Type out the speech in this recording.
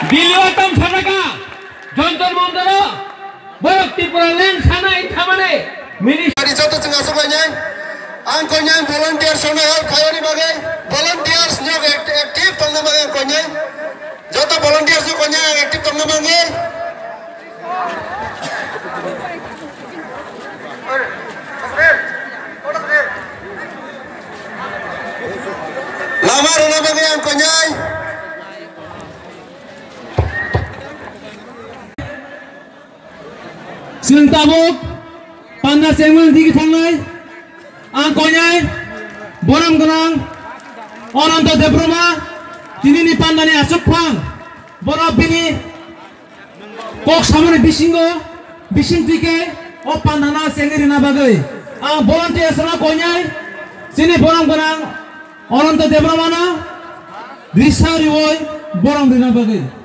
Diliwatam sadaka Jontor Mondoro Borok Tripura Land sana ithamane Ministry joto tengah semuanya angkonya volunteer sono help kayoni bagai volunteers nyok aktif tengah bagai angkonya joto volunteers nyoknya aktif tengah bagai lama runa bagai angkonya Silang tabuk Panda sengman digi tangai angkonyai boram genang orang to debroma tini ni panda ni asuk pang borok bini kok samane bising tike o panda na sengeri na bagai volunteer sana konyai sini boram genang orang to debroma na risari woi boram dina bagai